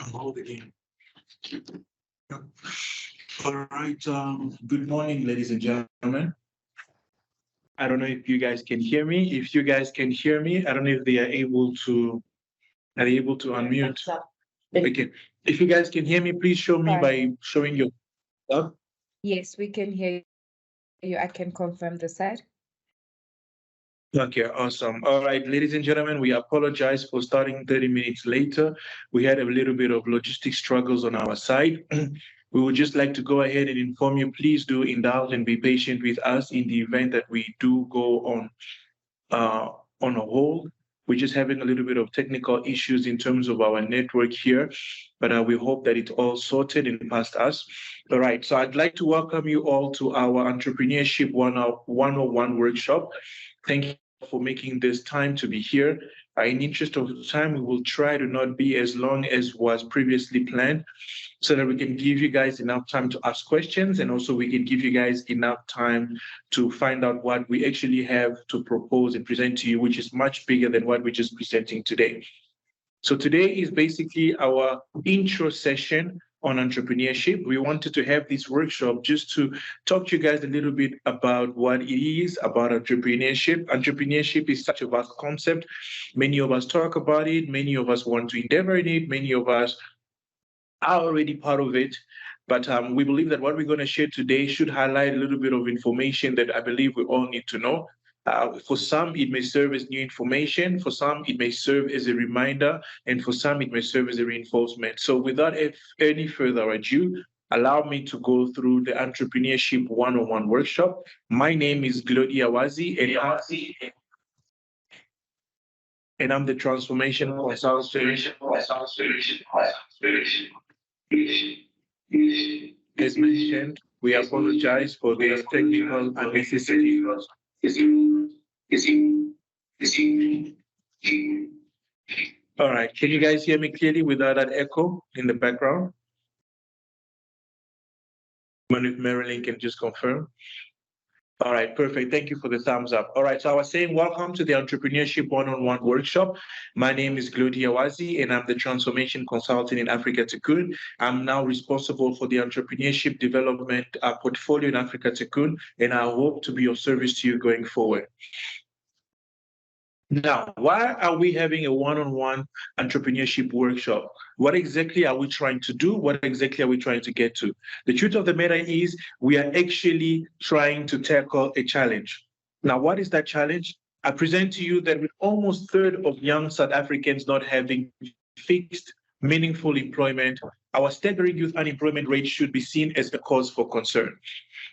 Hold again. All right. Good morning, ladies and gentlemen. I don't know if you guys can hear me. If you guys can hear me, I don't know if they are able to unmute. Okay. If you guys can hear me, please show me by showing your up. Yes, we can hear you. I can confirm the side. Okay, awesome. All right, ladies and gentlemen, we apologize for starting 30 minutes later. We had a little bit of logistic struggles on our side. We would just like to go ahead and inform you, please do indulge and be patient with us in the event that we do go on a hold. We're just having a little bit of technical issues in terms of our network here, but we hope that it's all sorted and past us. All right, so I'd like to welcome you all to our Entrepreneurship 101 workshop. Thank you for making this time to be here. In interest of time, we will try to not be as long as was previously planned so that we can give you guys enough time to ask questions, and also we can give you guys enough time to find out what we actually have to propose and present to you, which is much bigger than what we're just presenting today. So today is basically our intro session on entrepreneurship. We wanted to have this workshop just to talk to you guys a little bit about what it is about entrepreneurship. Entrepreneurship is such a vast concept. Many of us talk about it. Many of us want to endeavor in it. Many of us are already part of it. But we believe that what we're going to share today should highlight a little bit of information that I believe we all need to know. For some, it may serve as new information. For some, it may serve as a reminder. And for some, it may serve as a reinforcement. So without any further ado, allow me to go through the Entrepreneurship 101 workshop. My name is Glodia Wazi, and I'm the Transformation Consultant. As mentioned, we apologize for the technical unnecessity. All right, can you guys hear me clearly without that echo in the background? If Marilyn can just confirm. All right, perfect. Thank you for the thumbs up. All right, so I was saying welcome to the Entrepreneurship 101 workshop. My name is Glodia Wazi, and I'm the Transformation Consultant in Africa Tikkun. I'm now responsible for the Entrepreneurship Development portfolio in Africa Tikkun, and I hope to be of service to you going forward. Now, why are we having a one-on-one entrepreneurship workshop? What exactly are we trying to do? What exactly are we trying to get to? The truth of the matter is we are actually trying to tackle a challenge. Now, what is that challenge? I present to you that with almost a third of young South Africans not having fixed, meaningful employment, our staggering youth unemployment rate should be seen as a cause for concern.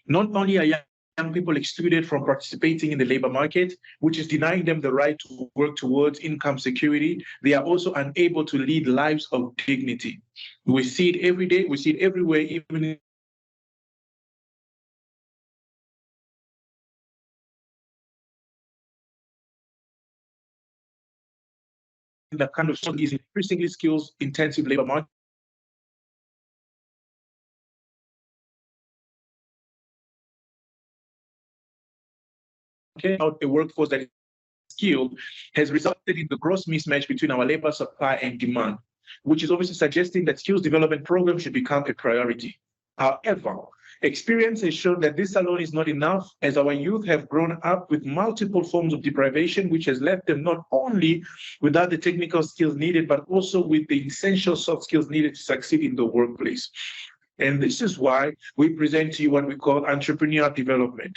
Not only are young people excluded from participating in the labor market, which is denying them the right to work towards income security, they are also unable to lead lives of dignity. We see it every day, we see it everywhere, even in the kind of is increasingly skills-intensive labor market. Out a workforce that is skilled has resulted in the gross mismatch between our labor supply and demand, which is obviously suggesting that skills development programs should become a priority. However, experience has shown that this alone is not enough, as our youth have grown up with multiple forms of deprivation, which has left them not only without the technical skills needed, but also with the essential soft skills needed to succeed in the workplace. And this is why we present to you what we call entrepreneurial development.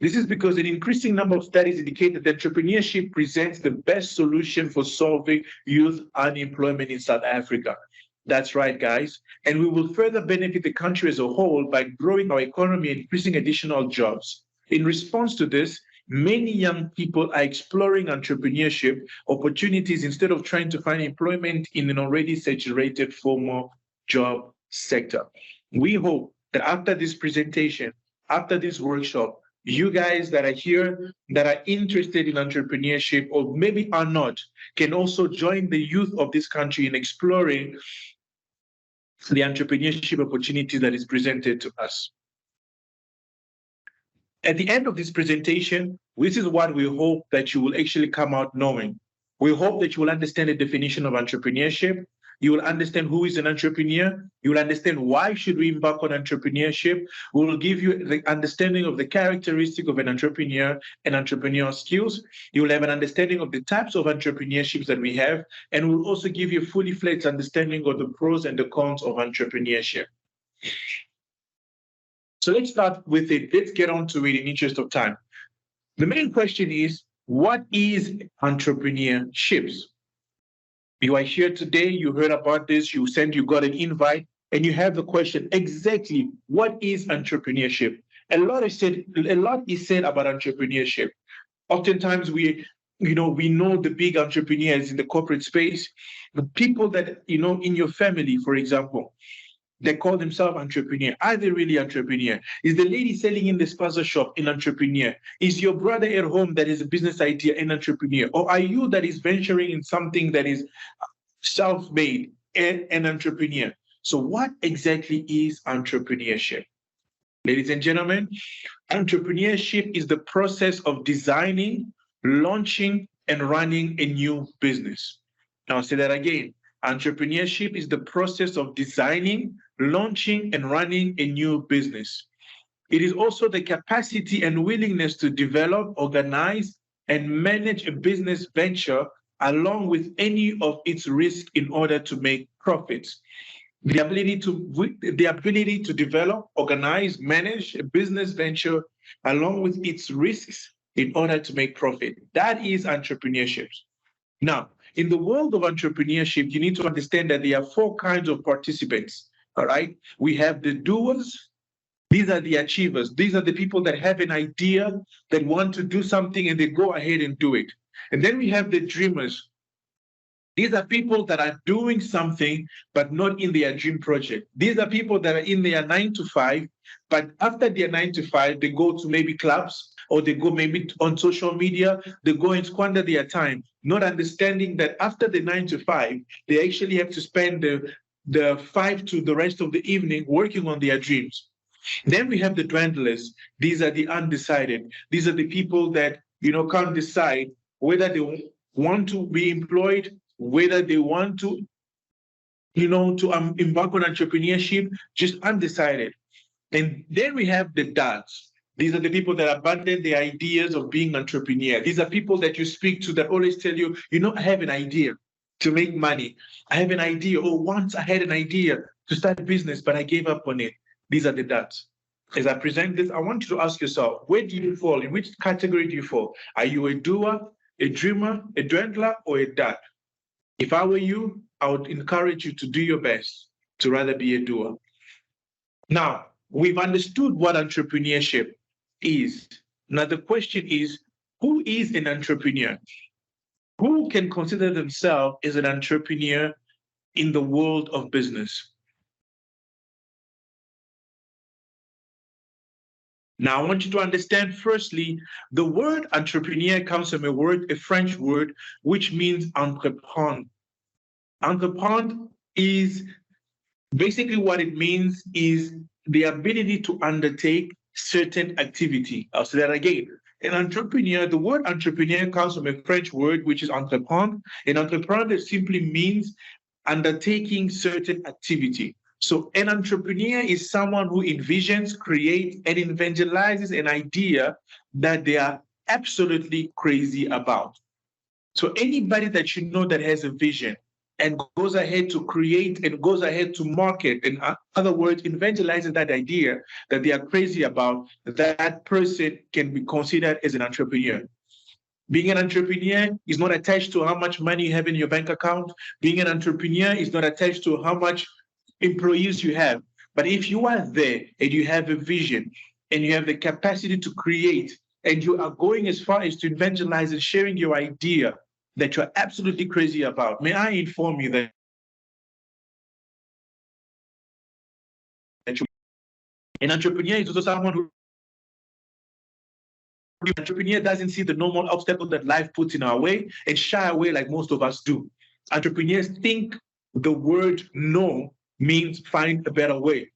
This is because an increasing number of studies indicate that entrepreneurship presents the best solution for solving youth unemployment in South Africa. That's right, guys. And we will further benefit the country as a whole by growing our economy and increasing additional jobs. In response to this, many young people are exploring entrepreneurship opportunities instead of trying to find employment in an already saturated formal job sector. We hope that after this presentation, after this workshop, you guys that are here that are interested in entrepreneurship or maybe are not can also join the youth of this country in exploring the entrepreneurship opportunity that is presented to us. At the end of this presentation, this is what we hope that you will actually come out knowing. We hope that you will understand the definition of entrepreneurship. You will understand who is an entrepreneur. You will understand why should we embark on entrepreneurship. We will give you the understanding of the characteristic of an entrepreneur and entrepreneurial skills. You will have an understanding of the types of entrepreneurships that we have, and we'll also give you a fully fledged understanding of the pros and the cons of entrepreneurship. So let's start with it. Let's get on to it in interest of time. The main question is, what is entrepreneurships? You are here today, you heard about this, you got an invite, and you have the question, exactly what is entrepreneurship? A lot is said about entrepreneurship. Oftentimes we know the big entrepreneurs in the corporate space, the people that, in your family, for example, they call themselves entrepreneur. Are they really entrepreneur? Is the lady selling in the spaza shop an entrepreneur? Is your brother at home that is a business idea an entrepreneur? Or are you that is venturing in something that is self-made an entrepreneur? So what exactly is entrepreneurship? Ladies and gentlemen, entrepreneurship is the process of designing, launching, and running a new business. Now I'll say that again. Entrepreneurship is the process of designing, launching, and running a new business. It is also the capacity and willingness to develop, organize, and manage a business venture along with any of its risks in order to make profits. The ability to develop, organize, manage a business venture along with its risks in order to make profit. That is entrepreneurship. Now, in the world of entrepreneurship, you need to understand that there are 4 kinds of participants, all right? We have the doers. These are the achievers. These are the people that have an idea, that want to do something, and they go ahead and do it. And then we have the dreamers. These are people that are doing something, but not in their dream project. These are people that are in their 9 to 5, but after their 9 to 5, they go to maybe clubs, or they go maybe on social media, they go and squander their time, not understanding that after the 9 to 5, they actually have to spend the 5 to the rest of the evening working on their dreams. Then we have the dwindlers. These are the undecided. These are the people that, can't decide whether they want to be employed, whether they want to, embark on entrepreneurship, just undecided. And then we have the duds. These are the people that abandon the ideas of being entrepreneur. These are people that you speak to that always tell you, I have an idea to make money. I have an idea, or once I had an idea to start a business, but I gave up on it. These are the duds. As I present this, I want you to ask yourself, where do you fall? In which category do you fall? Are you a doer, a dreamer, a dwindler, or a dud? If I were you, I would encourage you to do your best to rather be a doer. Now, we've understood what entrepreneurship is. Now, the question is, who is an entrepreneur? Who can consider themselves as an entrepreneur in the world of business? Now, I want you to understand, firstly, the word entrepreneur comes from a French word, which means entreprendre. Entreprendre is basically what it means is the ability to undertake certain activity. I'll say that again. An entrepreneur, the word entrepreneur comes from a French word, which is entreprendre. And entreprendre simply means undertaking certain activity. So an entrepreneur is someone who envisions, creates, and evangelizes an idea that they are absolutely crazy about. So anybody that you know that has a vision and goes ahead to create and goes ahead to market, in other words, evangelizes that idea that they are crazy about, that person can be considered as an entrepreneur. Being an entrepreneur is not attached to how much money you have in your bank account. Being an entrepreneur is not attached to how much employees you have. But if you are there and you have a vision and you have the capacity to create, and you are going as far as to evangelize and sharing your idea that you're absolutely crazy about, may I inform you that an entrepreneur is also someone who an entrepreneur doesn't see the normal obstacles that life puts in our way and shy away like most of us do. Entrepreneurs think the word no means find a better way.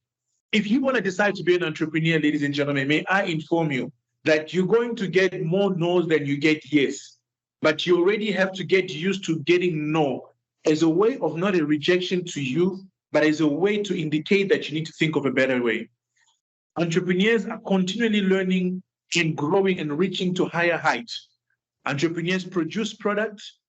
If you want to decide to be an entrepreneur, ladies and gentlemen, may I inform you that you're going to get more no's than you get yes. But you already have to get used to getting no as a way of not a rejection to you, but as a way to indicate that you need to think of a better way. Entrepreneurs are continually learning and growing and reaching to higher heights. Entrepreneurs produce products,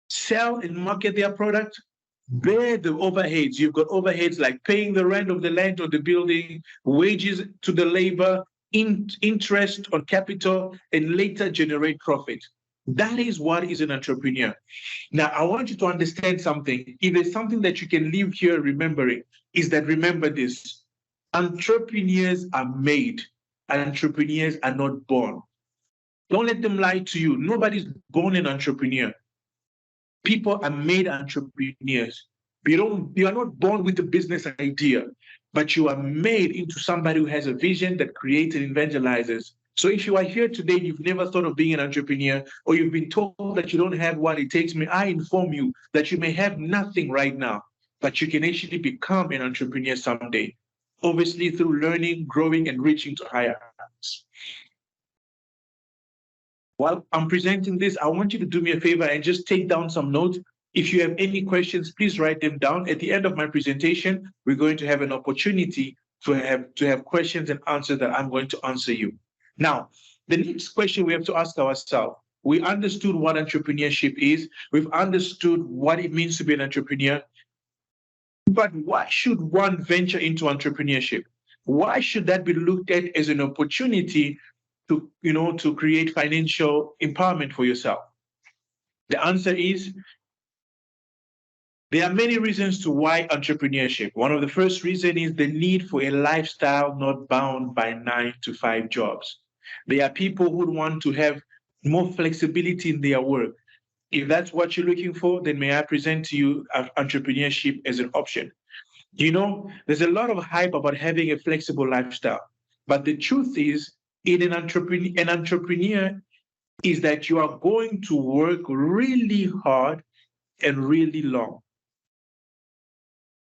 sell and market their product, bear the overheads. You've got overheads like paying the rent of the land or the building, wages to the labor, interest on capital, and later generate profit. That is what is an entrepreneur. Now, I want you to understand something. If there's something that you can leave here remembering, is that remember this: entrepreneurs are made, entrepreneurs are not born. Don't let them lie to you. Nobody's born an entrepreneur. People are made entrepreneurs. You are not born with a business idea, but you are made into somebody who has a vision that creates and evangelizes. So if you are here today and you've never thought of being an entrepreneur, or you've been told that you don't have what it takes, may I inform you that you may have nothing right now, but you can actually become an entrepreneur someday, obviously through learning, growing, and reaching to higher heights. While I'm presenting this, I want you to do me a favor and just take down some notes. If you have any questions, please write them down. At the end of my presentation, we're going to have an opportunity to have questions and answers that I'm going to answer you. Now, the next question we have to ask ourselves: we understood what entrepreneurship is. We've understood what it means to be an entrepreneur. But why should one venture into entrepreneurship? Why should that be looked at as an opportunity to create financial empowerment for yourself? The answer is, there are many reasons to why entrepreneurship. One of the first reasons is the need for a lifestyle not bound by 9-to-5 jobs. There are people who want to have more flexibility in their work. If that's what you're looking for, then may I present to you entrepreneurship as an option. There's a lot of hype about having a flexible lifestyle, but the truth is, an entrepreneur is that you are going to work really hard and really long.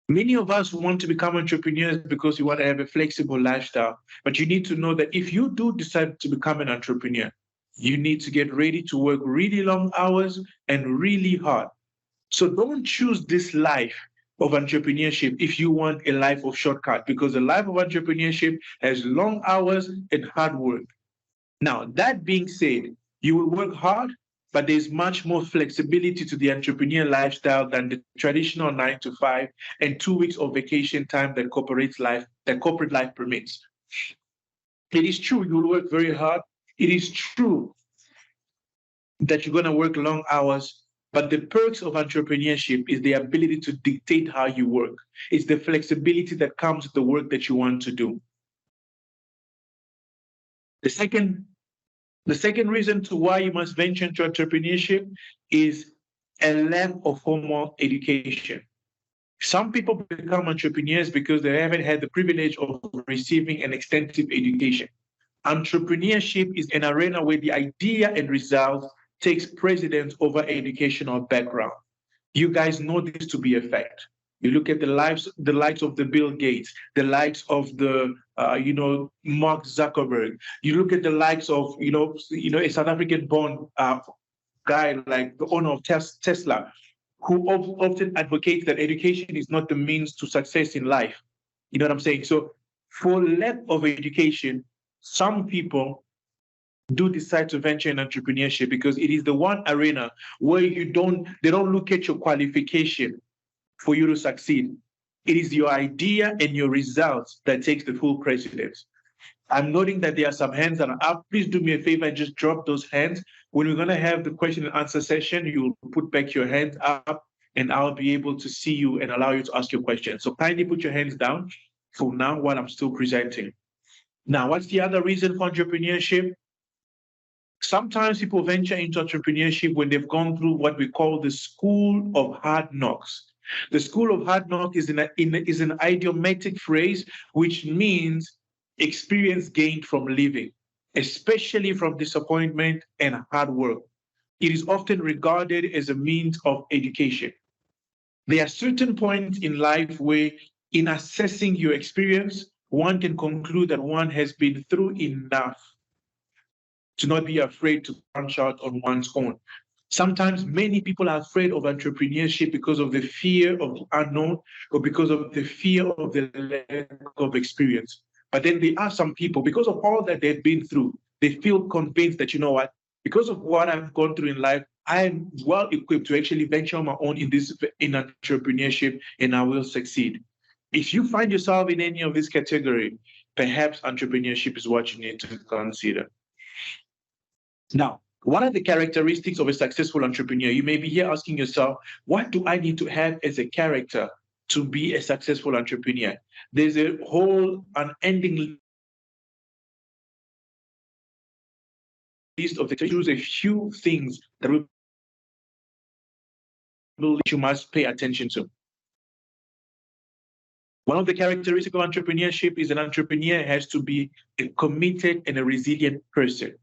Many of us want to become entrepreneurs because we want to have a flexible lifestyle, but you need to know that if you do decide to become an entrepreneur, you need to get ready to work really long hours and really hard. So don't choose this life of entrepreneurship if you want a life of shortcut, because the life of entrepreneurship has long hours and hard work. Now, that being said, you will work hard, but there's much more flexibility to the entrepreneur lifestyle than the traditional 9-to-5 and 2 weeks of vacation time that corporate life permits. It is true you will work very hard. It is true that you're going to work long hours, but the perks of entrepreneurship is the ability to dictate how you work. It's the flexibility that comes with the work that you want to do. The second reason to why you must venture into entrepreneurship is a lack of formal education. Some people become entrepreneurs because they haven't had the privilege of receiving an extensive education. Entrepreneurship is an arena where the idea and results takes precedence over educational background. You guys know this to be a fact. You look at the likes of the Bill Gates, the likes of the Mark Zuckerberg. You look at the likes of a South African born guy like the owner of Tesla, who often advocates that education is not the means to success in life. You know what I'm saying? So for lack of education, some people do decide to venture in entrepreneurship because it is the one arena where they don't look at your qualification for you to succeed. It is your idea and your results that takes the full precedence. I'm noting that there are some hands that are up. Please do me a favor and just drop those hands. When we're going to have the question and answer session, you'll put back your hands up and I'll be able to see you and allow you to ask your question. So kindly put your hands down for now while I'm still presenting. Now, what's the other reason for entrepreneurship? Sometimes people venture into entrepreneurship when they've gone through what we call the school of hard knocks. The school of hard knocks is an idiomatic phrase which means experience gained from living, especially from disappointment and hard work. It is often regarded as a means of education. There are certain points in life where, in assessing your experience, one can conclude that one has been through enough to not be afraid to branch out on one's own. Sometimes many people are afraid of entrepreneurship because of the fear of the unknown or because of the fear of the lack of experience. But then there are some people, because of all that they've been through, they feel convinced that, you know what, because of what I've gone through in life, I'm well equipped to actually venture on my own in entrepreneurship, and I will succeed. If you find yourself in any of this category, perhaps entrepreneurship is what you need to consider. Now, what are the characteristics of a successful entrepreneur? You may be here asking yourself, what do I need to have as a character to be a successful entrepreneur? There's a whole unending list of the choose a few things that you must pay attention to. One of the characteristics of entrepreneurship is an entrepreneur has to be a committed and a resilient person.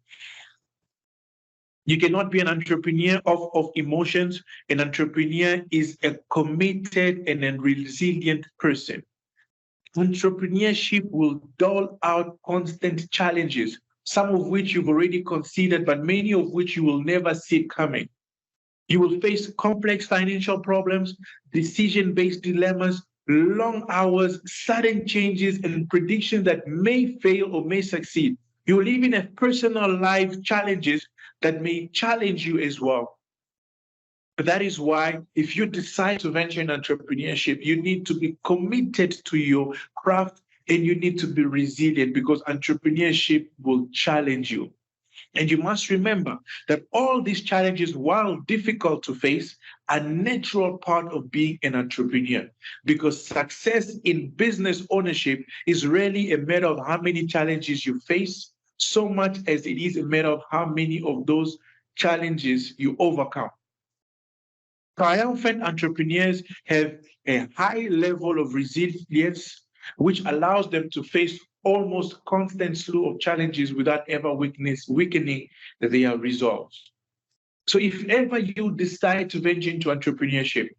You cannot be an entrepreneur of emotions. An entrepreneur is a committed and a resilient person. Entrepreneurship will dole out constant challenges, some of which you've already considered, but many of which you will never see coming. You will face complex financial problems, decision-based dilemmas, long hours, sudden changes, and predictions that may fail or may succeed. You will even have personal life challenges that may challenge you as well. But that is why if you decide to venture in entrepreneurship, you need to be committed to your craft and you need to be resilient because entrepreneurship will challenge you. And you must remember that all these challenges, while difficult to face, are a natural part of being an entrepreneur because success in business ownership is really a matter of how many challenges you face, so much as it is a matter of how many of those challenges you overcome. Triumphant entrepreneurs have a high level of resilience, which allows them to face almost constant slew of challenges without ever weakening their resolve. So if ever you decide to venture into entrepreneurship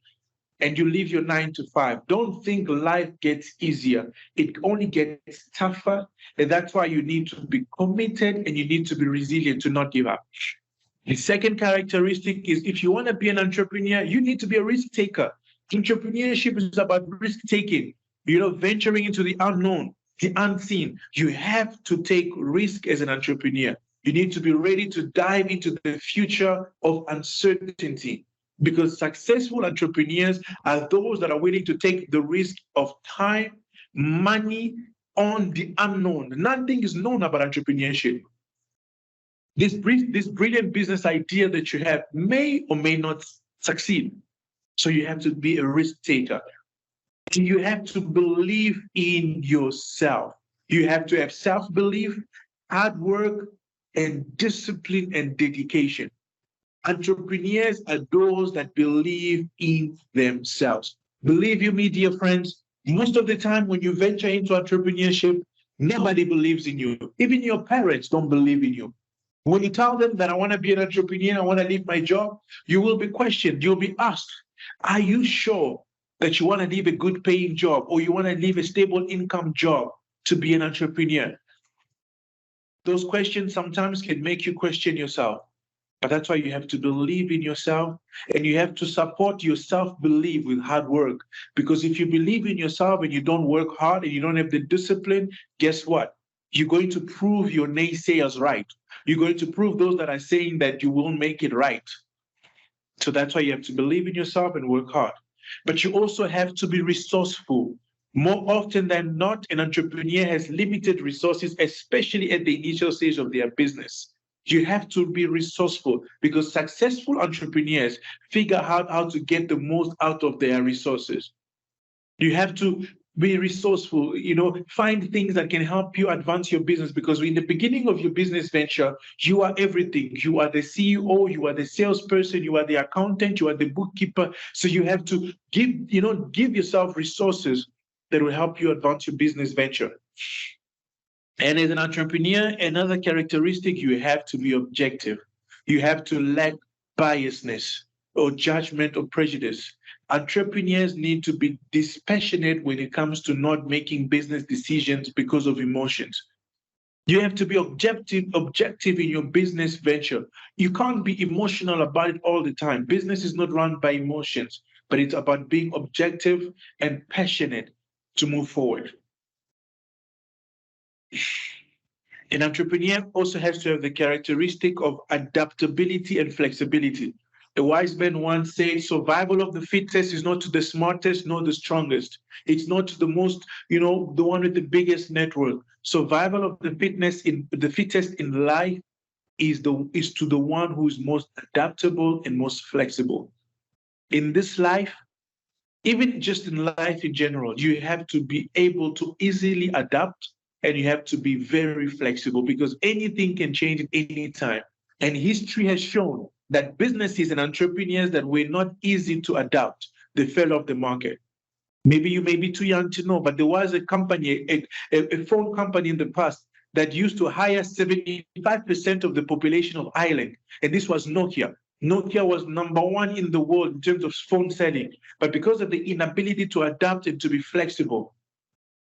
and you leave your 9 to 5, don't think life gets easier. It only gets tougher. And that's why you need to be committed and you need to be resilient to not give up. The second characteristic is if you want to be an entrepreneur, you need to be a risk taker. Entrepreneurship is about risk taking, venturing into the unknown, the unseen. You have to take risk as an entrepreneur. You need to be ready to dive into the future of uncertainty because successful entrepreneurs are those that are willing to take the risk of time, money on the unknown. Nothing is known about entrepreneurship. This brilliant business idea that you have may or may not succeed. So you have to be a risk taker. You have to believe in yourself. You have to have self-belief, hard work, and discipline and dedication. Entrepreneurs are those that believe in themselves. Believe you me, dear friends, most of the time when you venture into entrepreneurship, nobody believes in you. Even your parents don't believe in you. When you tell them that I want to be an entrepreneur, I want to leave my job, you will be questioned. You'll be asked, are you sure that you want to leave a good paying job or you want to leave a stable income job to be an entrepreneur? Those questions sometimes can make you question yourself. But that's why you have to believe in yourself and you have to support your self-belief with hard work. Because if you believe in yourself and you don't work hard and you don't have the discipline, guess what? You're going to prove your naysayers right. You're going to prove those that are saying that you won't make it right. So that's why you have to believe in yourself and work hard. But you also have to be resourceful. More often than not, an entrepreneur has limited resources, especially at the initial stage of their business. You have to be resourceful because successful entrepreneurs figure out how to get the most out of their resources. You have to be resourceful, find things that can help you advance your business because in the beginning of your business venture, you are everything. You are the CEO, you are the salesperson, you are the accountant, you are the bookkeeper. So you have to give yourself resources that will help you advance your business venture. And as an entrepreneur, another characteristic, you have to be objective. You have to lack biasness or judgment or prejudice. Entrepreneurs need to be dispassionate when it comes to not making business decisions because of emotions. You have to be objective in your business venture. You can't be emotional about it all the time. Business is not run by emotions, but it's about being objective and passionate to move forward. An entrepreneur also has to have the characteristic of adaptability and flexibility. A wise man once said, survival of the fittest is not to the smartest, nor the strongest. It's not to the most, the one with the biggest network. Survival of the fittest in life is to the one who is most adaptable and most flexible. In this life, even just in life in general, you have to be able to easily adapt and you have to be very flexible because anything can change at any time. And history has shown that businesses and entrepreneurs that were not easy to adapt, they fell off the market. Maybe you may be too young to know, but there was a company, a phone company in the past that used to hire 75% of the population of Ireland. And this was Nokia. Nokia was number one in the world in terms of phone selling. But because of the inability to adapt and to be flexible,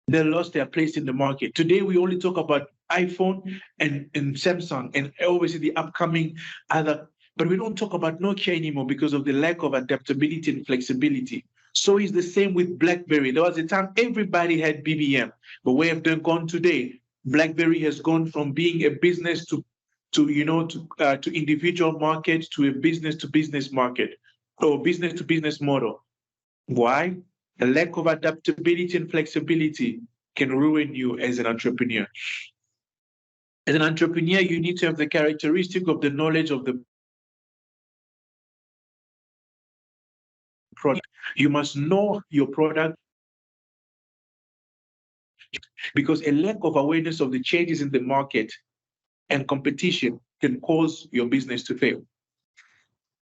they lost their place in the market. Today, we only talk about iPhone and Samsung and obviously the upcoming other, but we don't talk about Nokia anymore because of the lack of adaptability and flexibility. So it's the same with BlackBerry. There was a time everybody had BBM, but where have they gone today? BlackBerry has gone from being a business to individual market to a business to business market or business to business model. Why? A lack of adaptability and flexibility can ruin you as an entrepreneur. As an entrepreneur, you need to have the characteristic of the knowledge of the product. You must know your product because a lack of awareness of the changes in the market and competition can cause your business to fail.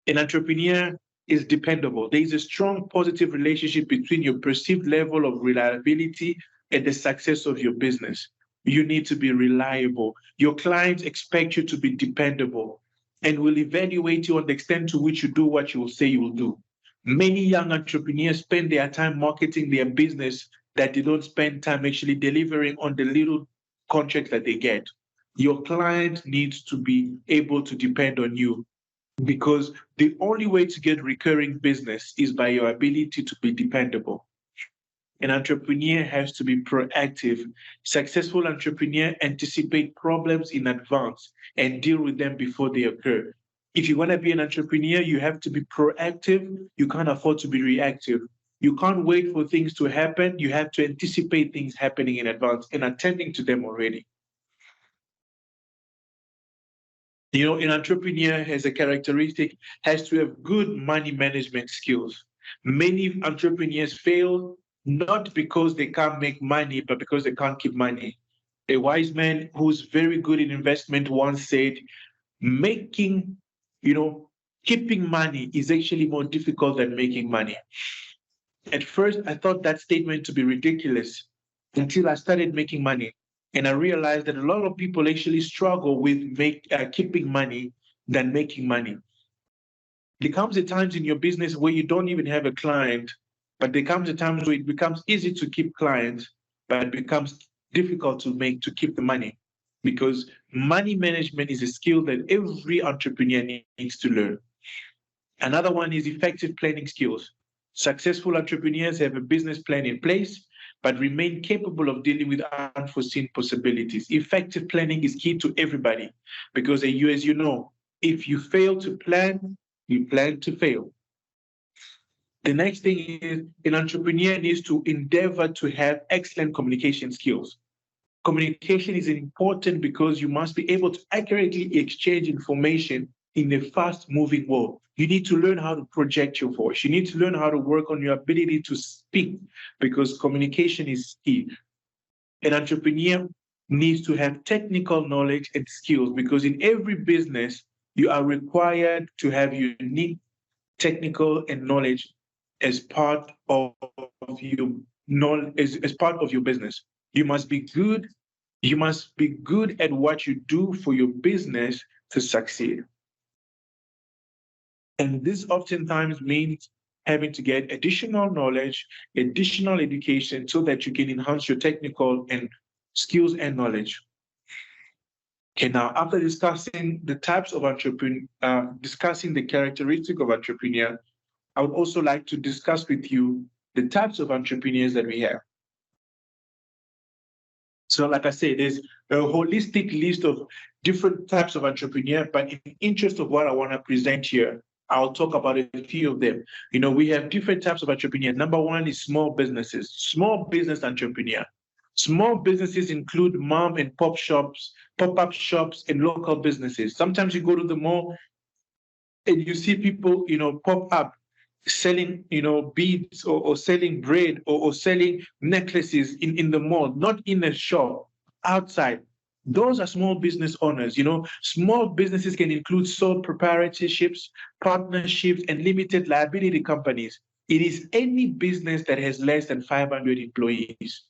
An entrepreneur is dependable. There is a strong positive relationship between your perceived level of reliability and the success of your business. You need to be reliable. Your clients expect you to be dependable and will evaluate you on the extent to which you do what you will say you will do. Many young entrepreneurs spend their time marketing their business that they don't spend time actually delivering on the little contracts that they get. Your client needs to be able to depend on you because the only way to get recurring business is by your ability to be dependable. An entrepreneur has to be proactive. Successful entrepreneurs anticipate problems in advance and deal with them before they occur. If you want to be an entrepreneur, you have to be proactive. You can't afford to be reactive. You can't wait for things to happen. You have to anticipate things happening in advance and attending to them already. An entrepreneur has a characteristic, has to have good money management skills. Many entrepreneurs fail not because they can't make money, but because they can't keep money. A wise man who's very good in investment once said, making, keeping money is actually more difficult than making money. At first, I thought that statement to be ridiculous until I started making money. And I realized that a lot of people actually struggle with keeping money than making money. There comes a times in your business where you don't even have a client, but there comes a times where it becomes easy to keep clients, but it becomes difficult to keep the money because money management is a skill that every entrepreneur needs to learn. Another one is effective planning skills. Successful entrepreneurs have a business plan in place, but remain capable of dealing with unforeseen possibilities. Effective planning is key to everybody because as you know, if you fail to plan, you plan to fail. The next thing is an entrepreneur needs to endeavor to have excellent communication skills. Communication is important because you must be able to accurately exchange information in a fast-moving world. You need to learn how to project your voice. You need to learn how to work on your ability to speak because communication is key. An entrepreneur needs to have technical knowledge and skills because in every business, you are required to have unique technical and knowledge as part of your knowledge, as part of your business. You must be good. You must be good at what you do for your business to succeed. And this oftentimes means having to get additional knowledge, additional education so that you can enhance your technical and skills and knowledge. Okay, now after discussing the types of discussing the characteristic of entrepreneur, I would also like to discuss with you the types of entrepreneurs that we have. So like I said, there's a holistic list of different types of entrepreneur, but in the interest of what I want to present here, I'll talk about a few of them. We have different types of entrepreneur. Number one is small businesses, small business entrepreneur. Small businesses include mom and pop shops, pop-up shops, and local businesses. Sometimes you go to the mall and you see people, pop up selling, beads or selling bread or selling necklaces in the mall, not in a shop, outside. Those are small business owners. Small businesses can include sole proprietorships, partnerships, and limited liability companies. It is any business that has less than 500 employees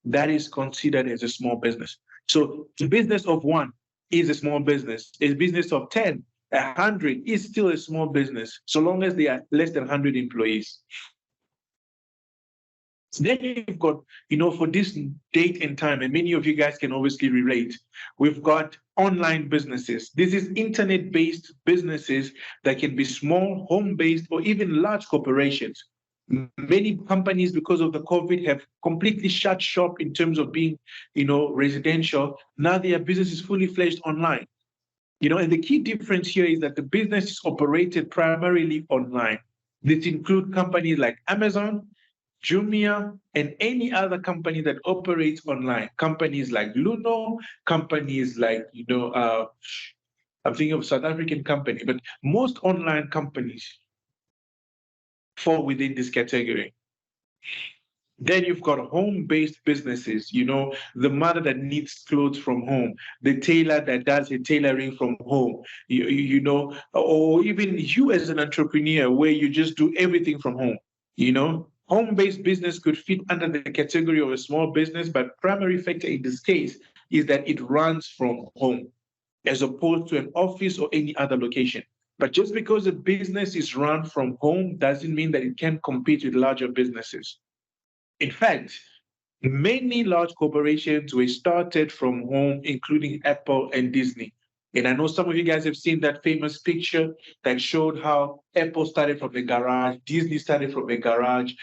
that is considered as a small business. So the business of one is a small business. A business of 10, 100 is still a small business, so long as they are less than 100 employees. So then you've got, for this date and time, and many of you guys can obviously relate, we've got online businesses. This is internet-based businesses that can be small, home-based, or even large corporations. Many companies, because of the COVID, have completely shut shop in terms of being, residential. Now their business is fully fledged online. And the key difference here is that the business is operated primarily online. This includes companies like Amazon, Jumia, and any other company that operates online. Companies like Luno, companies like, I'm thinking of South African company, but most online companies fall within this category. Then you've got home-based businesses, the mother that knits clothes from home, the tailor that does her tailoring from home, or even you as an entrepreneur where you just do everything from home, Home-based business could fit under the category of a small business, but primary factor in this case is that it runs from home as opposed to an office or any other location. But just because a business is run from home doesn't mean that it can compete with larger businesses. In fact, many large corporations were started from home, including Apple and Disney. And I know some of you guys have seen that famous picture that showed how Apple started from a garage, Disney started from a garage,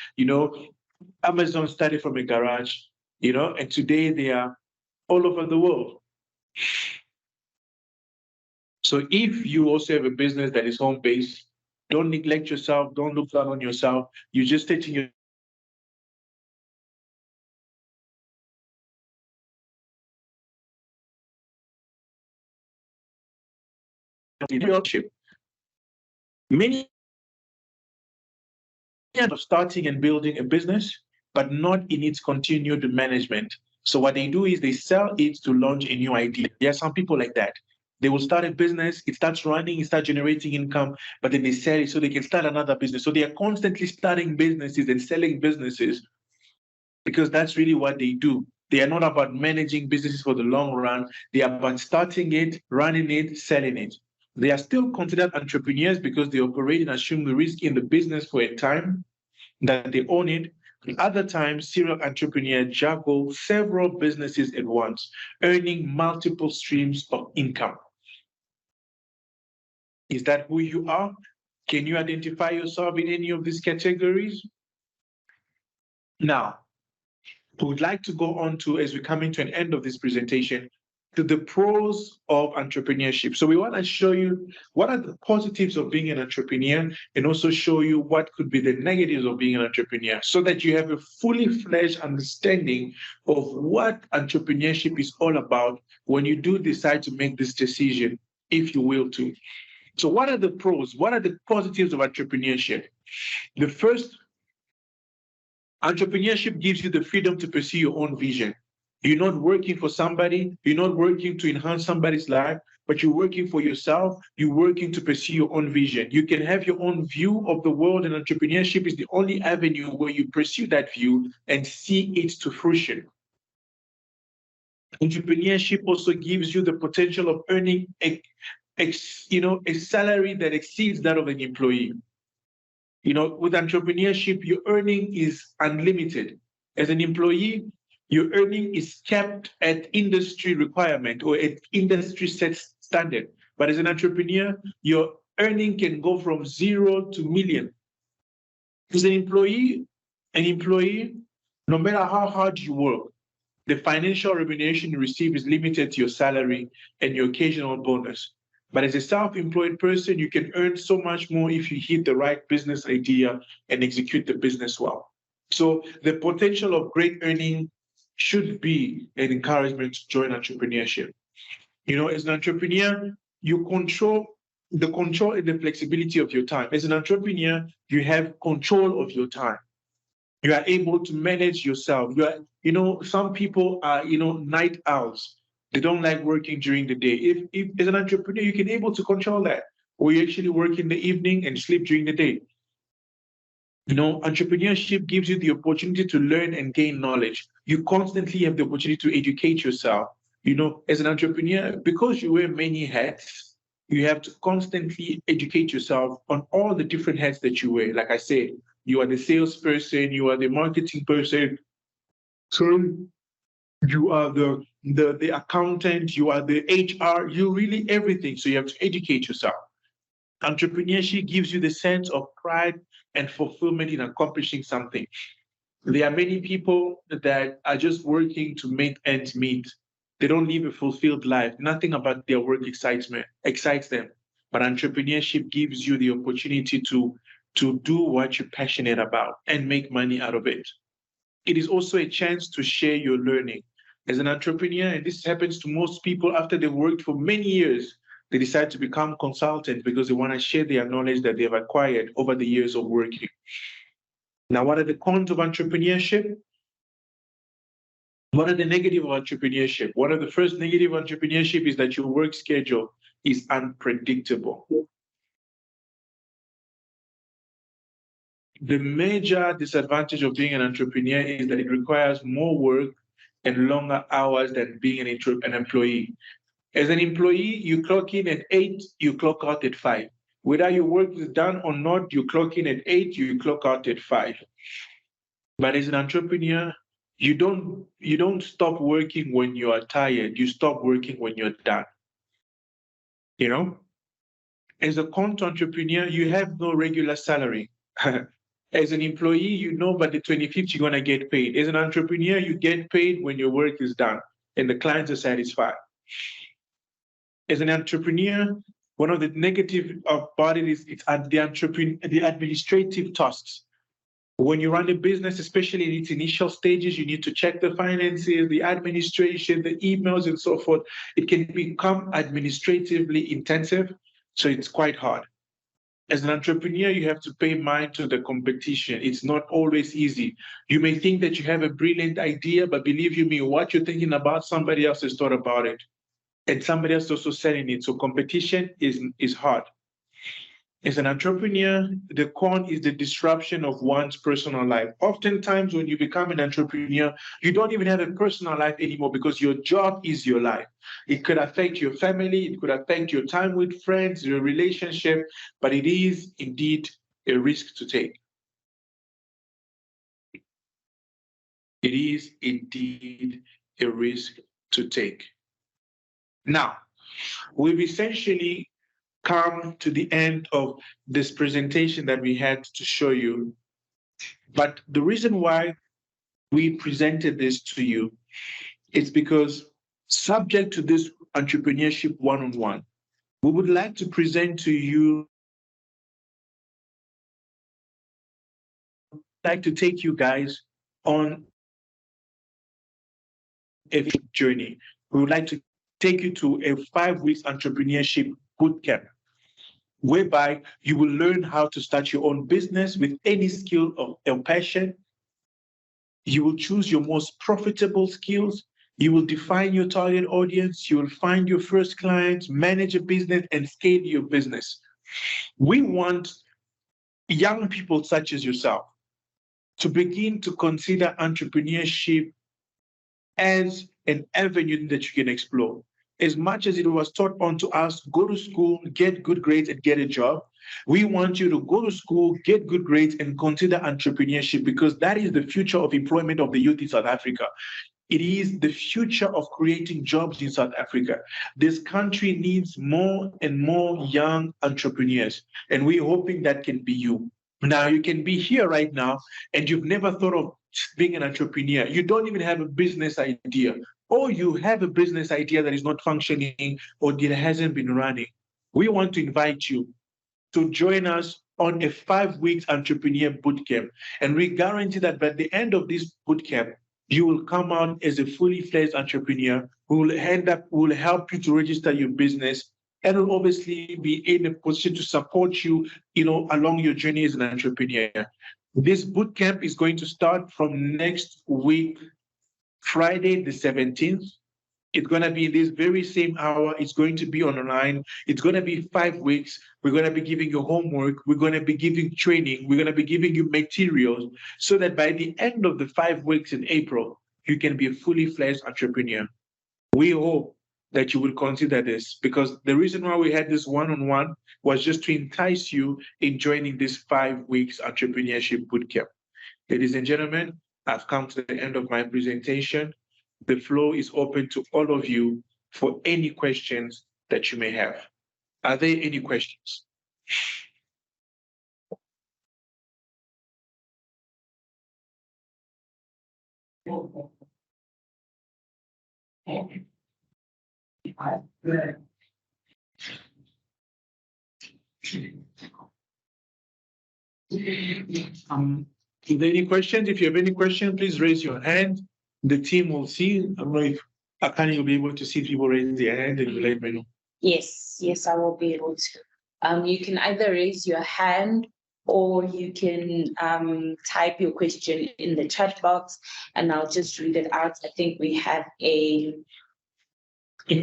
Amazon started from a garage, and today they are all over the world. So if you also have a business that is home-based, don't neglect yourself, don't look down on yourself. You're just taking your entrepreneurship. Many of starting and building a business, but not in its continued management. So what they do is they sell it to launch a new idea. There are some people like that. They will start a business, it starts running, it starts generating income, but then they sell it so they can start another business. So they are constantly starting businesses and selling businesses because that's really what they do. They are not about managing businesses for the long run. They are about starting it, running it, selling it. They are still considered entrepreneurs because they operate and assume the risk in the business for a time that they own it. At other times, serial entrepreneurs juggle several businesses at once, earning multiple streams of income. Is that who you are? Can you identify yourself in any of these categories? Now, we would like to go on to, as we're coming to an end of this presentation, to the pros of entrepreneurship. So we want to show you what are the positives of being an entrepreneur and also show you what could be the negatives of being an entrepreneur so that you have a fully fledged understanding of what entrepreneurship is all about when you do decide to make this decision, if you will to. So what are the pros? What are the positives of entrepreneurship? The first, entrepreneurship gives you the freedom to pursue your own vision. You're not working for somebody, you're not working to enhance somebody's life, but you're working for yourself, you're working to pursue your own vision. You can have your own view of the world, and entrepreneurship is the only avenue where you pursue that view and see it to fruition. Entrepreneurship also gives you the potential of earning a salary that exceeds that of an employee. With entrepreneurship, your earning is unlimited. As an employee, Your earning is kept at industry requirement or at industry set standard. But as an entrepreneur, your earning can go from 0 to million. As an employee, no matter how hard you work, the financial remuneration you receive is limited to your salary and your occasional bonus. But as a self-employed person, you can earn so much more if you hit the right business idea and execute the business well. So the potential of great earning should be an encouragement to join entrepreneurship. You know, as an entrepreneur, you control the control and the flexibility of your time. As an entrepreneur, you have control of your time. You are able to manage yourself. Some people are, night owls. They don't like working during the day. If as an entrepreneur, you can able to control that, or you actually work in the evening and sleep during the day. Entrepreneurship gives you the opportunity to learn and gain knowledge. You constantly have the opportunity to educate yourself. As an entrepreneur, because you wear many hats, you have to constantly educate yourself on all the different hats that you wear. Like I said, you are the salesperson, you are the marketing person, so you are the accountant, you are the HR, you really everything. So you have to educate yourself. Entrepreneurship gives you the sense of pride and fulfillment in accomplishing something. There are many people that are just working to make ends meet. They don't live a fulfilled life. Nothing about their work excites them. But entrepreneurship gives you the opportunity to do what you're passionate about and make money out of it. It is also a chance to share your learning. As an entrepreneur, and this happens to most people after they've worked for many years, they decide to become consultants because they want to share their knowledge that they've acquired over the years of working. Now, what are the cons of entrepreneurship? What are the negative of entrepreneurship? One of the first negative of entrepreneurship is that your work schedule is unpredictable. The major disadvantage of being an entrepreneur is that it requires more work and longer hours than being an employee. As an employee, you clock in at 8, you clock out at 5. Whether your work is done or not, you clock in at 8, you clock out at 5. But as an entrepreneur, you don't stop working when you are tired. You stop working when you're done. As a content entrepreneur, you have no regular salary. As an employee, by the 25th, you're going to get paid. As an entrepreneur, you get paid when your work is done and the clients are satisfied. As an entrepreneur, one of the negative about it is the administrative tasks. When you run a business, especially in its initial stages, you need to check the finances, the administration, the emails, and so forth. It can become administratively intensive, so it's quite hard. As an entrepreneur, you have to pay mind to the competition. It's not always easy. You may think that you have a brilliant idea, but believe you me, what you're thinking about, somebody else has thought about it. And somebody else also selling it. So competition is hard. As an entrepreneur, the con is the disruption of one's personal life. Oftentimes, when you become an entrepreneur, you don't even have a personal life anymore because your job is your life. It could affect your family, it could affect your time with friends, your relationship, but it is indeed a risk to take. It is indeed a risk to take. Now, we've essentially come to the end of this presentation that we had to show you. But the reason why we presented this to you is because subject to this entrepreneurship one-on-one, we would like to present to you, like to take you guys on a journey. We would like to take you to a 5-week entrepreneurship bootcamp, whereby you will learn how to start your own business with any skill of passion. You will choose your most profitable skills. You will define your target audience. You will find your first clients, manage a business, and scale your business. We want young people such as yourself to begin to consider entrepreneurship as an avenue that you can explore. As much as it was taught onto us, go to school, get good grades, and get a job, we want you to go to school, get good grades, and consider entrepreneurship because that is the future of employment of the youth in South Africa. It is the future of creating jobs in South Africa. This country needs more and more young entrepreneurs, and we're hoping that can be you. Now, you can be here right now, and you've never thought of being an entrepreneur. You don't even have a business idea, or you have a business idea that is not functioning or that hasn't been running. We want to invite you to join us on a 5 weeks entrepreneur bootcamp. And we guarantee that by the end of this bootcamp, you will come out as a fully fledged entrepreneur who will help you to register your business and will obviously be in a position to support you, along your journey as an entrepreneur. This bootcamp is going to start from next week, Friday the 17th. It's going to be this very same hour. It's going to be online. It's going to be 5 weeks. We're going to be giving you homework. We're going to be giving training. We're going to be giving you materials so that by the end of the 5 weeks in April, you can be a fully fledged entrepreneur. We hope that you will consider this, because the reason why we had this one-on-one was just to entice you in joining this 5 weeks entrepreneurship bootcamp. Ladies and gentlemen, I've come to the end of my presentation. The floor is open to all of you for any questions that you may have. Are there any questions? If there are any questions, if you have any questions, please raise your hand. The team will see. I don't know if Akani will be able to see people raise their hand, and you let me know. Yes, I will be able to. You can either raise your hand or you can type your question in the chat box and I'll just read it out. I think we have a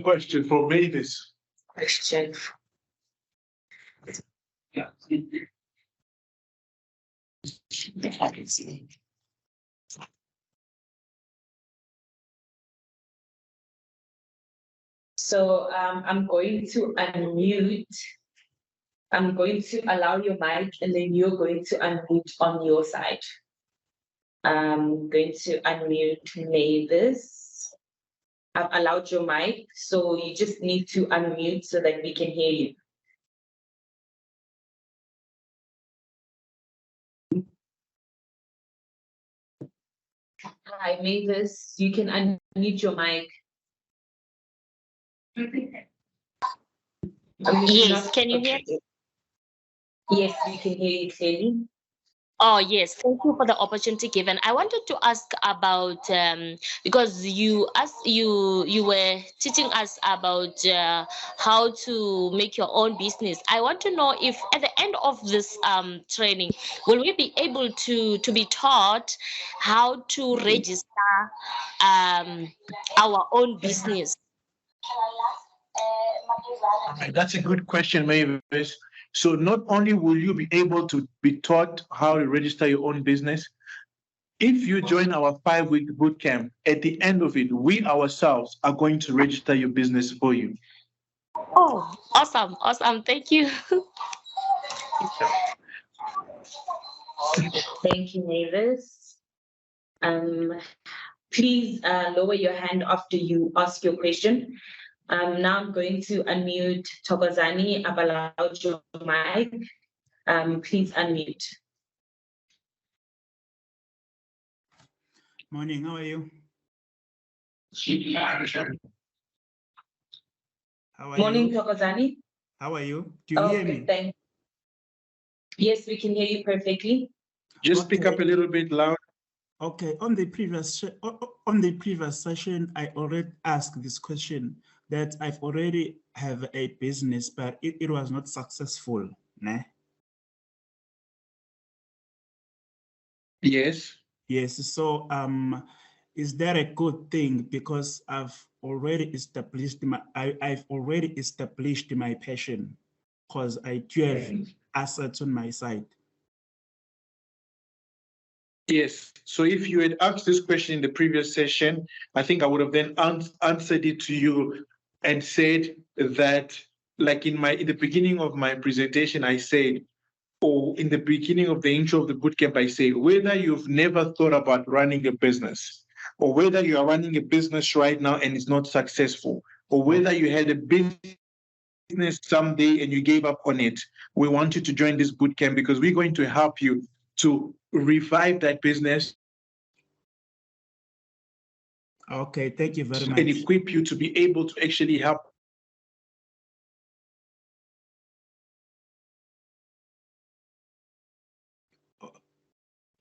question for Mavis. Question. Yeah. So I'm going to unmute. I'm going to allow your mic and then you're going to unmute on your side. I'm going to unmute Mavis. I've allowed your mic, so you just need to unmute so that we can hear you. Hi, Mavis, you can unmute your mic. Yes, can you hear me? Yes, we can hear you clearly. Oh, yes. Thank you for the opportunity given. I wanted to ask about, because you were teaching us about how to make your own business. I want to know if at the end of this training, will we be able to be taught how to register our own business? That's a good question, Mavis. So not only will you be able to be taught how to register your own business, if you join our 5-week bootcamp, at the end of it, we ourselves are going to register your business for you. Oh, awesome. Thank you. Thank you, Mavis. Please lower your hand after you ask your question. Now I'm going to unmute Thokozani. I've allowed your mic. Please unmute. Morning, how are you? Morning, Thokozani. How are you? Do you hear me? Thanks. Yes, we can hear you perfectly. Just speak up a little bit loud. Okay, on the previous session, I already asked this question that I've already have a business, but it was not successful. Nah? Yes. Yes, so is that a good thing? Because I've already established my passion, because I do have assets on my side. Yes. So if you had asked this question in the previous session, I think I would have then answered it to you and said that, like in the beginning of my presentation, I said, or in the beginning of the intro of the bootcamp, I said, whether you've never thought about running a business, or whether you are running a business right now and it's not successful, or whether you had a business someday and you gave up on it, we want you to join this bootcamp because we're going to help you to revive that business. Okay, thank you very much. And equip you to be able to actually help.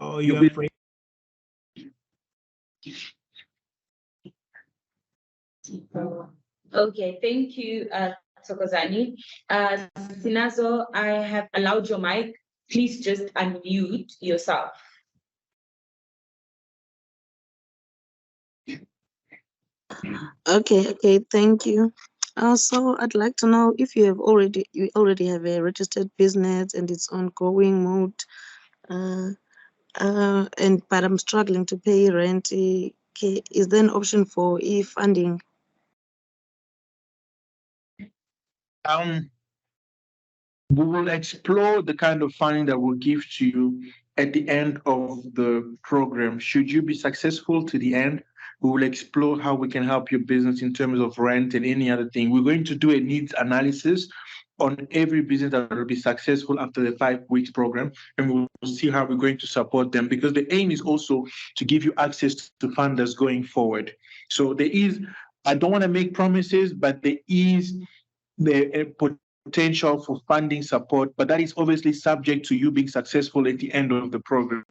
Oh, you're afraid? Okay, thank you, Thokozani. Sinazo, I have allowed your mic. Please just unmute yourself. Okay, thank you. So I'd like to know if you already have a registered business and it's ongoing mode, but I'm struggling to pay rent. Okay, is there an option for funding? We will explore the kind of funding that we'll give to you at the end of the program. Should you be successful to the end, we will explore how we can help your business in terms of rent and any other thing. We're going to do a needs analysis on every business that will be successful after the 5 weeks program, and we'll see how we're going to support them, because the aim is also to give you access to funders going forward. So I don't want to make promises, but there is the potential for funding support, but that is obviously subject to you being successful at the end of the program.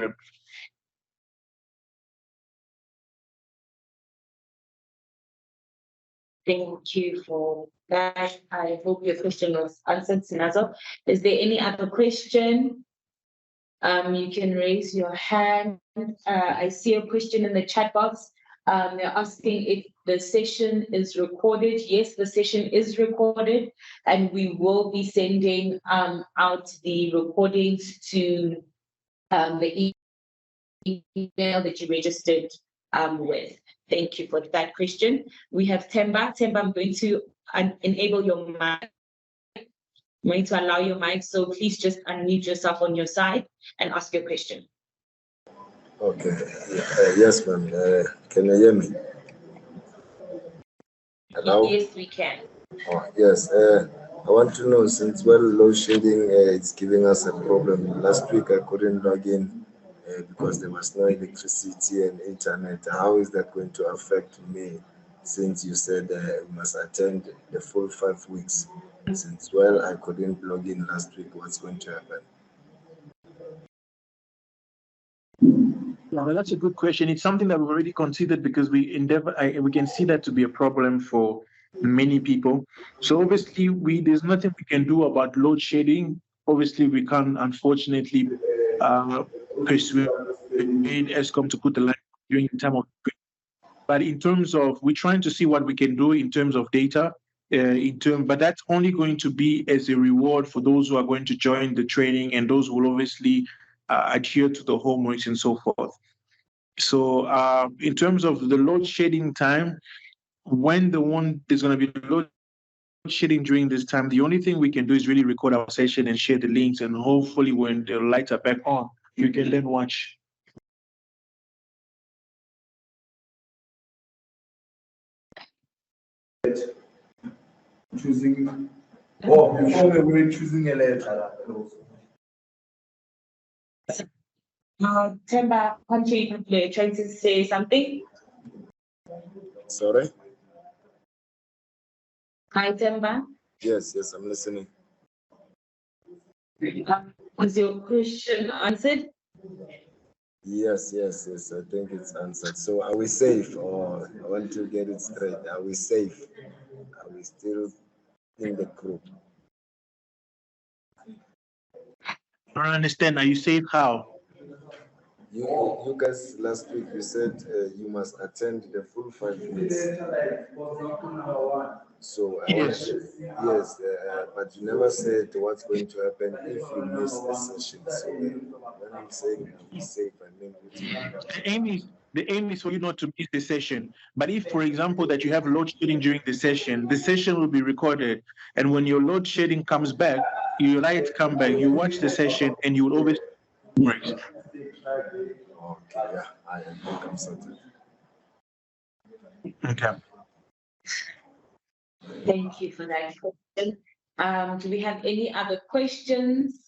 Thank you for that. I hope your question was answered, Sinazo. Is there any other question? You can raise your hand. I see a question in the chat box. They're asking if the session is recorded. Yes, the session is recorded, and we will be sending out the recordings to the email that you registered with. Thank you for that question. We have Temba. Temba, I'm going to enable your mic. I'm going to allow your mic, so please just unmute yourself on your side and ask your question. Okay. Yes, ma'am. Can you hear me? Hello? Yes, we can. Oh, yes. I want to know, since load shedding is giving us a problem. Last week I couldn't log in because there was no electricity and internet. How is that going to affect me? Since you said we must attend the full 5 weeks. Since I couldn't log in last week, what's going to happen? Yeah, well, that's a good question. It's something that we've already considered, because we can see that to be a problem for many people. So obviously, there's nothing we can do about load shedding. Obviously, we can't, unfortunately, persuade ESCOM to put the line during the time of. But in terms of, we're trying to see what we can do in terms of data. But that's only going to be as a reward for those who are going to join the training, and those will obviously adhere to the homeworks and so forth. So in terms of the load shedding time, when there's going to be load shedding during this time, the only thing we can do is really record our session and share the links, and hopefully when the lights are back on, you can then watch. Choosing. Oh, before we were choosing a letter. Temba, you're trying to say something? Sorry? Hi, Temba. Yes, I'm listening. Was your question answered? Yes, I think it's answered. So are we safe, or I want to get it straight? Are we safe? Are we still in the group? I don't understand. Are you safe? How? You guys last week you said you must attend the full 5 weeks. So Yes. Yes, but you never said what's going to happen if you miss a session. So when I'm saying I'm safe, I mean The aim is for you not to miss the session. But if, for example, that you have load shedding during the session will be recorded. And when your load shedding comes back, your lights come back, you watch the session, and you will always work. Okay, yeah, I think I'm sorted. Okay. Thank you for that question. Do we have any other questions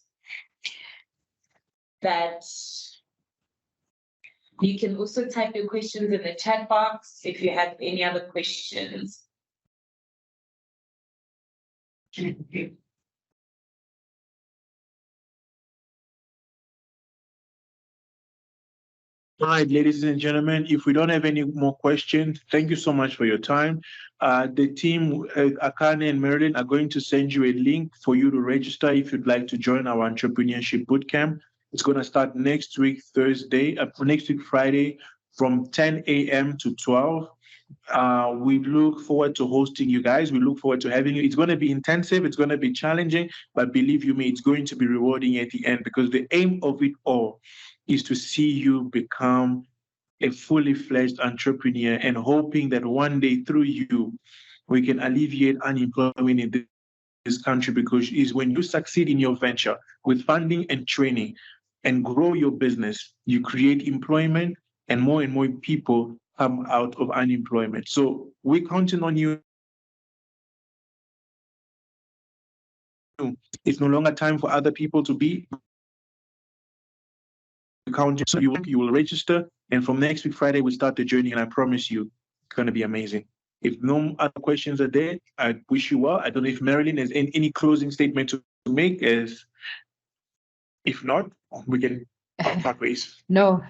that you can also type your questions in the chat box if you have any other questions? All right, ladies and gentlemen, if we don't have any more questions, thank you so much for your time. The team, Akane and Marilyn, are going to send you a link for you to register if you'd like to join our Entrepreneurship Bootcamp. It's going to start next week, Friday, from 10 a.m. to 12. We look forward to hosting you guys. We look forward to having you. It's going to be intensive. It's going to be challenging, but believe you me, it's going to be rewarding at the end, because the aim of it all is to see you become a fully fledged entrepreneur, and hoping that one day through you, we can alleviate unemployment in this country, because is when you succeed in your venture with funding and training and grow your business, you create employment, and more people come out of unemployment. So we're counting on you. It's no longer time for other people to be counting. So you will register, and from next week Friday we start the journey, and I promise you it's going to be amazing. If no other questions are there, I wish you well. I don't know if Marilyn has any closing statement to make. If not, we can part ways. No,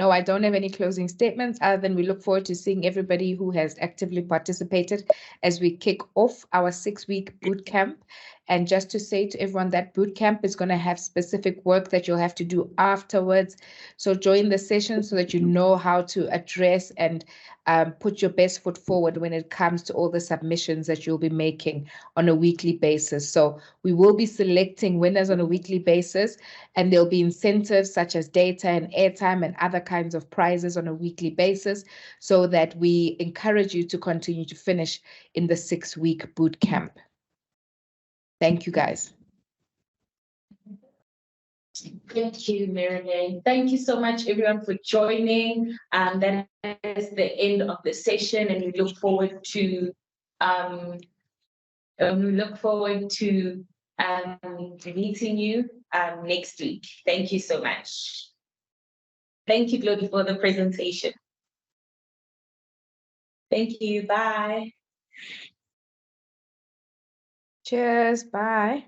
I don't have any closing statements other than we look forward to seeing everybody who has actively participated as we kick off our 6-week boot camp. And just to say to everyone, that boot camp is going to have specific work that you'll have to do afterwards. So join the session so that you know how to address and put your best foot forward when it comes to all the submissions that you'll be making on a weekly basis. So we will be selecting winners on a weekly basis, and there'll be incentives such as data and airtime and other kinds of prizes on a weekly basis, so that we encourage you to continue to finish in the 6-week boot camp. Thank you, guys. Thank you, Marilyn. Thank you so much, everyone, for joining. That is the end of the session, and we look forward to meeting you next week. Thank you so much. Thank you, Glody, for the presentation. Thank you. Bye. Cheers. Bye.